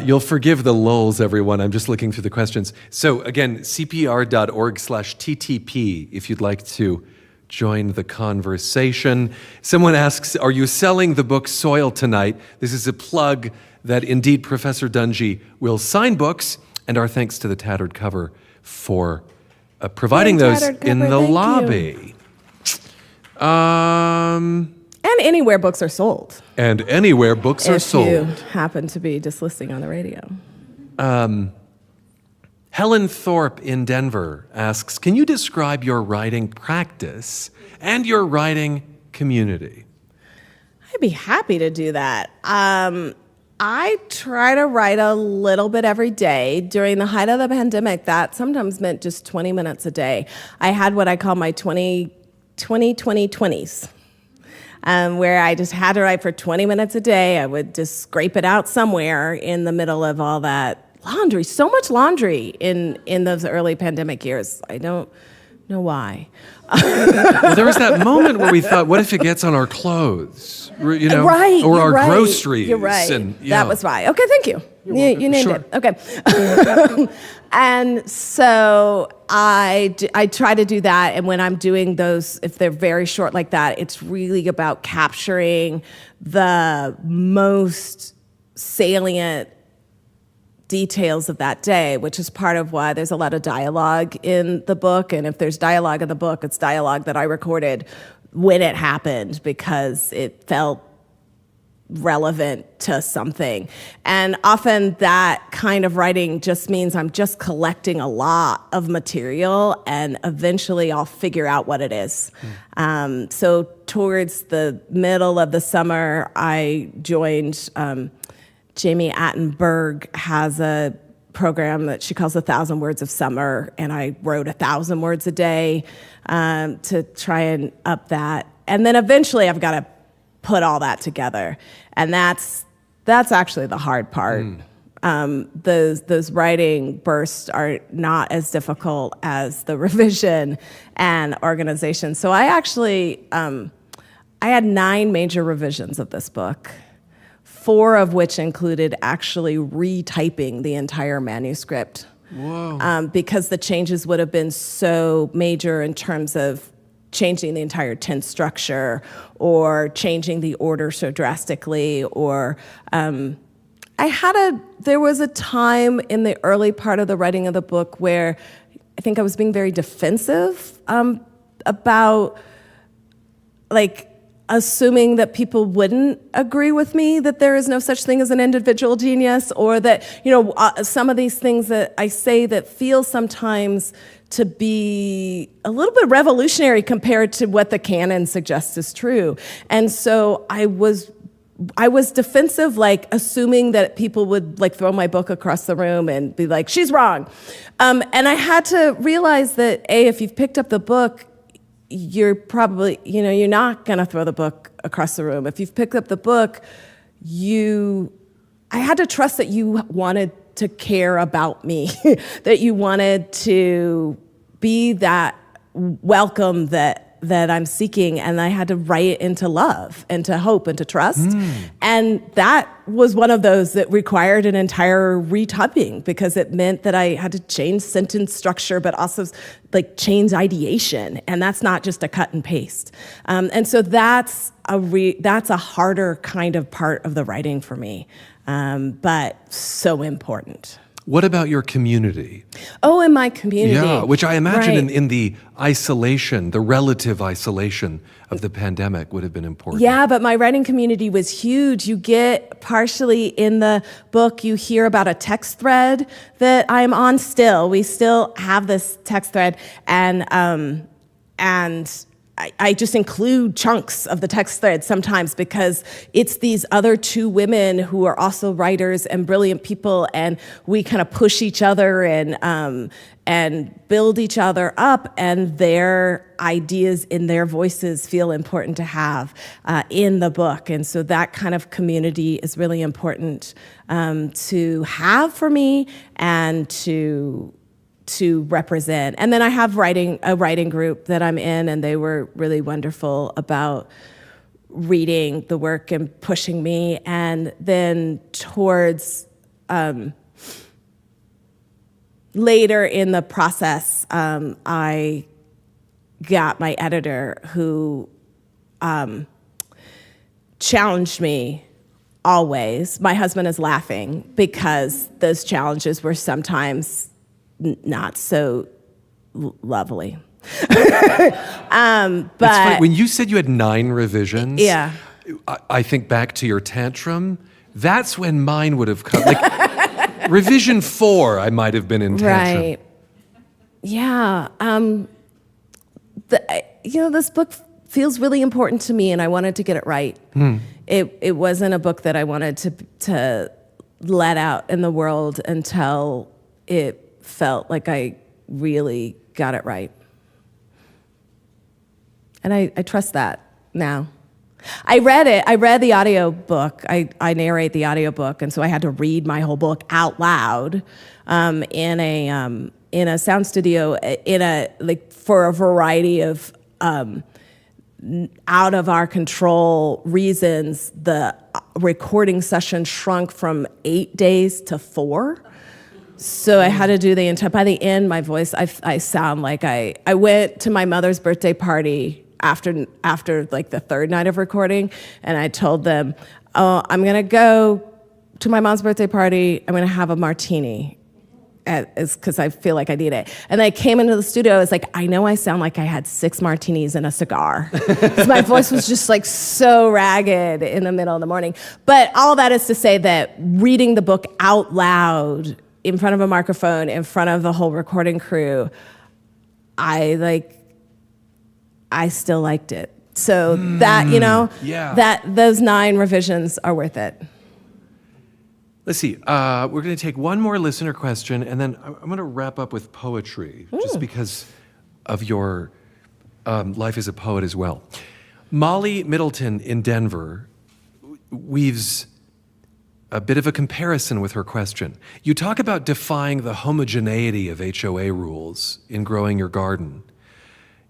You'll forgive the lulls, everyone. I'm just looking through the questions. So again, cpr.org/TTP if you'd like to join the conversation. Someone asks, are you selling the book Soil tonight? This is a plug that indeed Professor Dungy will sign books, and our thanks to the Tattered Cover for providing those in the lobby. And anywhere books are sold. And anywhere books are sold. If you happen to be just listening on the radio. Helen Thorpe in Denver asks, can you describe your writing practice and your writing community? I'd be happy to do that. I try to write a little bit every day. During the height of the pandemic, that sometimes meant just 20 minutes a day. I had what I call my 20-20-20s, where I just had to write for 20 minutes a day. I would just scrape it out somewhere in the middle of all that laundry. So much laundry in those early pandemic years. I don't know why. Well, there was that moment where we thought, what if it gets on our clothes? You know? Right. Or our right. groceries. You're right. And, That was why. Okay, thank you. You named Sure. it. Okay. And so I try to do that. And when I'm doing those, if they're very short like that, it's really about capturing the most salient details of that day, which is part of why there's a lot of dialogue in the book. And if there's dialogue in the book, it's dialogue that I recorded when it happened because it felt relevant to something. And often that kind of writing just means I'm just collecting a lot of material and eventually I'll figure out what it is. So towards the middle of the summer, I joined Jamie Attenberg has a program that she calls 1,000 Words of Summer, and I wrote 1,000 words a day to try and up that. And then eventually I've got to put all that together, and that's actually the hard part. Those writing bursts are not as difficult as the revision and organization. So I actually I had 9 major revisions of this book. 4 of which included actually retyping the entire manuscript. Whoa. Because the changes would have been so major in terms of changing the entire tense structure or changing the order so drastically. Or there was a time in the early part of the writing of the book where I think I was being very defensive about assuming that people wouldn't agree with me, that there is no such thing as an individual genius, or that, some of these things that I say that feel sometimes to be a little bit revolutionary compared to what the canon suggests is true. And so I was defensive, assuming that people would throw my book across the room and be like, she's wrong. And I had to realize that, if you've picked up the book, you're probably, you're not going to throw the book across the room. If you've picked up the book, I had to trust that you wanted to care about me, that you wanted to be that welcome that I'm seeking, and I had to write it into love and to hope and to trust. And that was one of those that required an entire retyping because it meant that I had to change sentence structure, but also change ideation. And that's not just a cut and paste. And so that's a harder kind of part of the writing for me, but so important. What about your community? Oh, in my community. Yeah, which I imagine Right. in the isolation, the relative isolation of the pandemic would have been important. Yeah, but my writing community was huge. You get partially in the book, you hear about a text thread that I'm on still. We still have this text thread, and I just include chunks of the text thread sometimes because it's these other two women who are also writers and brilliant people, and we kind of push each other and build each other up, and their ideas in their voices feel important to have in the book. And so that kind of community is really important to have for me and to represent. And then I have a writing group that I'm in, and they were really wonderful about reading the work and pushing me. And then towards later in the process, I got my editor who challenged me always. My husband is laughing because those challenges were sometimes not so lovely. It's funny. When you said you had 9 revisions, Yeah. I think back to your tantrum. That's when mine would have come. Like revision 4, I might have been in tantrum. Right. Yeah. This book feels really important to me, and I wanted to get it right. It wasn't a book that I wanted to let out in the world until it felt like I really got it right. And I trust that now. I read the audiobook. I narrate the audiobook, and so I had to read my whole book out loud in a sound studio for a variety of out of our control reasons. The recording session shrunk from 8 days to 4. So I had to do the entire, by the end, my voice, I sound like I went to my mother's birthday party after like the 3rd night of recording, and I told them, oh, I'm gonna go to my mom's birthday party, I'm gonna have a martini, because I feel like I need it. And I came into the studio, I was like, I know I sound like I had 6 martinis and a cigar. My voice was just like so ragged in the middle of the morning. But all that is to say that reading the book out loud in front of a microphone, in front of the whole recording crew, I still liked it. So that, those 9 revisions are worth it. Let's see. We're going to take one more listener question, and then I'm going to wrap up with poetry, just because of your life as a poet as well. Molly Middleton in Denver weaves a bit of a comparison with her question. You talk about defying the homogeneity of HOA rules in growing your garden.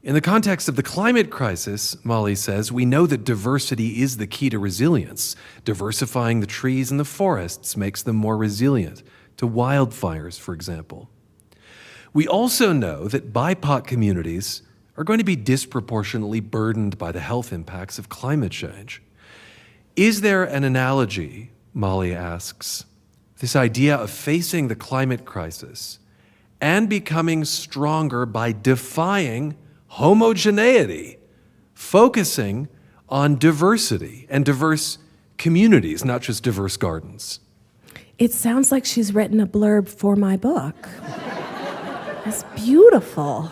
In the context of the climate crisis, Molly says, we know that diversity is the key to resilience. Diversifying the trees and the forests makes them more resilient to wildfires, for example. We also know that BIPOC communities are going to be disproportionately burdened by the health impacts of climate change. Is there an analogy, Molly asks, this idea of facing the climate crisis and becoming stronger by defying homogeneity, focusing on diversity and diverse communities, not just diverse gardens? It sounds like she's written a blurb for my book. That's beautiful.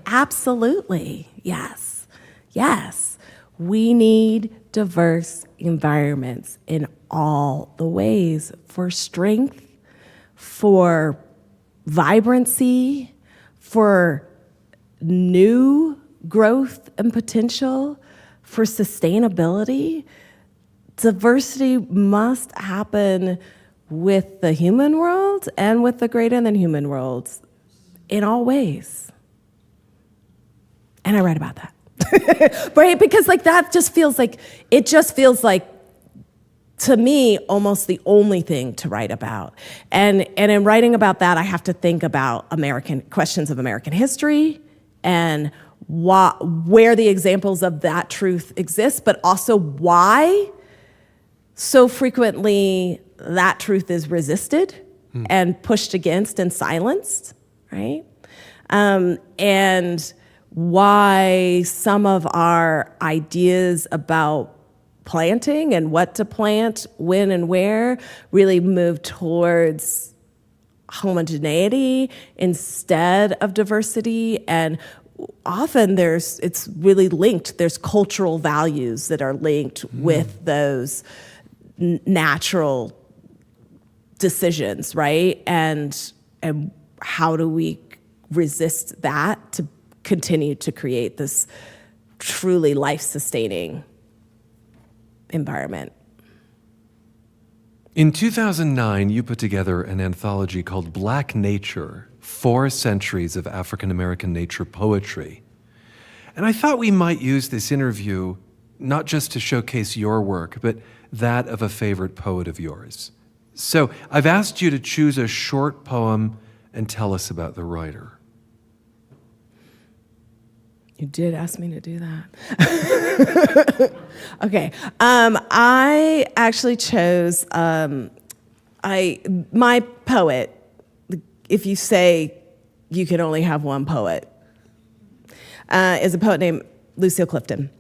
Absolutely. Yes. Yes. We need diverse environments in all the ways for strength, for vibrancy, for new growth and potential, for sustainability. Diversity must happen with the human world and with the greater than human world in all ways. And I write about that. Right? Because that just feels like, to me, almost the only thing to write about. And in writing about that, I have to think about questions of American history and where the examples of that truth exist, but also why so frequently that truth is resisted and pushed against and silenced, right? And why some of our ideas about planting and what to plant, when and where, really move towards homogeneity instead of diversity, and often it's really linked. There's cultural values that are linked with those natural decisions, right? And how do we resist that to continue to create this truly life-sustaining environment? In 2009, you put together an anthology called Black Nature, 4 Centuries of African American Nature Poetry. And I thought we might use this interview not just to showcase your work, but that of a favorite poet of yours. So I've asked you to choose a short poem and tell us about the writer. You did ask me to do that. Okay. I actually chose my poet. If you say you can only have one poet, is a poet named Lucille Clifton.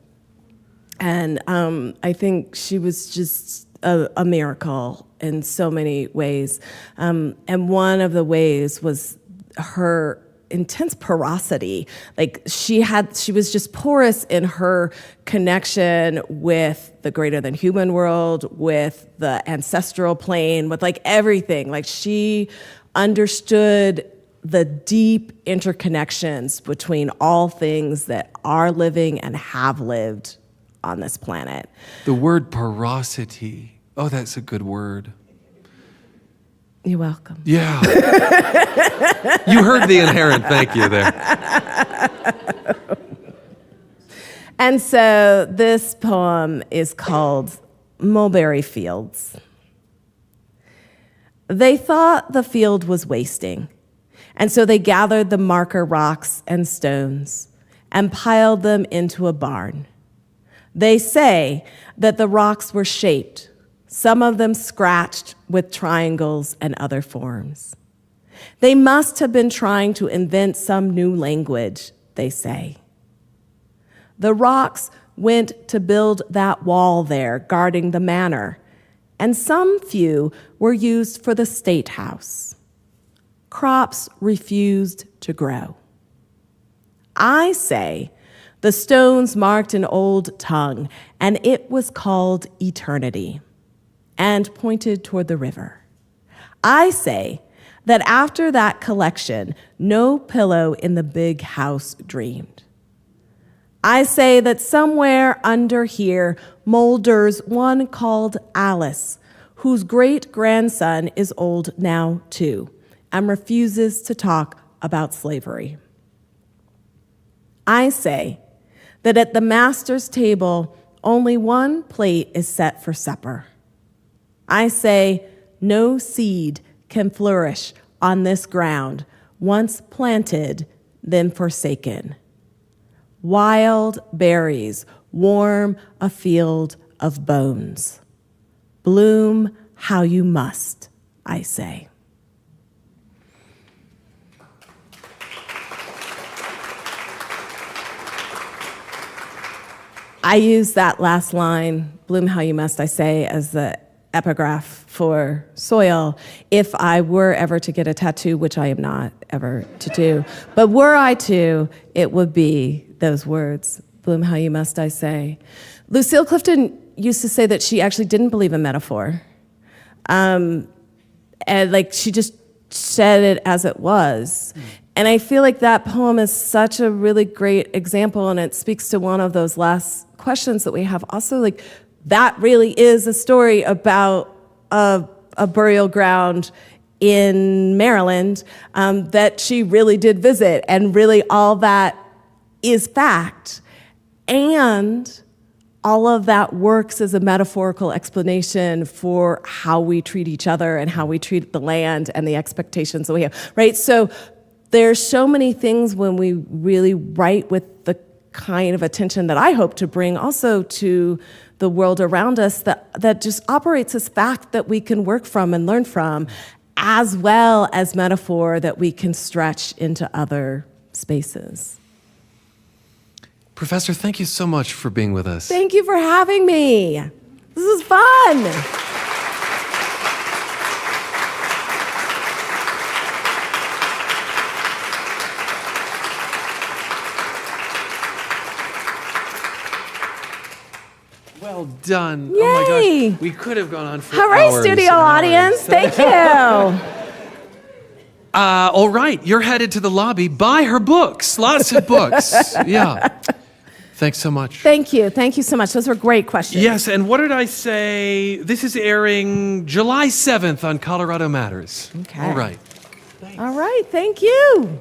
And I think she was just a miracle in so many ways. And one of the ways was her intense porosity. Like she was just porous in her connection with the greater than human world, with the ancestral plane, with like everything. Like she understood the deep interconnections between all things that are living and have lived on this planet. The word porosity. Oh, that's a good word. You're welcome. Yeah. You heard the inherent thank you there. And so this poem is called Mulberry Fields. They thought the field was wasting, and so they gathered the marker rocks and stones and piled them into a barn. They say that the rocks were shaped, some of them scratched with triangles and other forms. They must have been trying to invent some new language, they say. The rocks went to build that wall there, guarding the manor, and some few were used for the state house. Crops refused to grow. I say the stones marked an old tongue, and it was called eternity, and pointed toward the river. I say that after that collection, no pillow in the big house dreamed. I say that somewhere under here molders one called Alice, whose great-grandson is old now too, and refuses to talk about slavery. I say that at the master's table, only one plate is set for supper. I say no seed can flourish on this ground, once planted, then forsaken. Wild berries warm a field of bones. Bloom how you must, I say. I use that last line, bloom how you must, I say, as the epigraph for soil if I were ever to get a tattoo, which I am not ever to do. But were I to, it would be those words, bloom how you must, I say. Lucille Clifton used to say that she actually didn't believe in metaphor. And like she just said it as it was. And I feel like that poem is such a really great example, and it speaks to one of those last questions that we have. Also, like, that really is a story about a burial ground in Maryland that she really did visit, and really all that is fact. And all of that works as a metaphorical explanation for how we treat each other and how we treat the land and the expectations that we have, right? So there's so many things when we really write with the kind of attention that I hope to bring also to the world around us that just operates as fact that we can work from and learn from, as well as metaphor that we can stretch into other spaces. Professor, thank you so much for being with us. Thank you for having me. This is fun. Well done. Yay. Oh my gosh. We could have gone on for Hooray, hours studio and hours. audience. Thank you. All right, you're headed to the lobby. Buy her books. Lots of books. Yeah. Thanks so much. Thank you. Thank you so much. Those were great questions. Yes, and what did I say? This is airing July 7th on Colorado Matters. Okay. All right. All right. Thank you.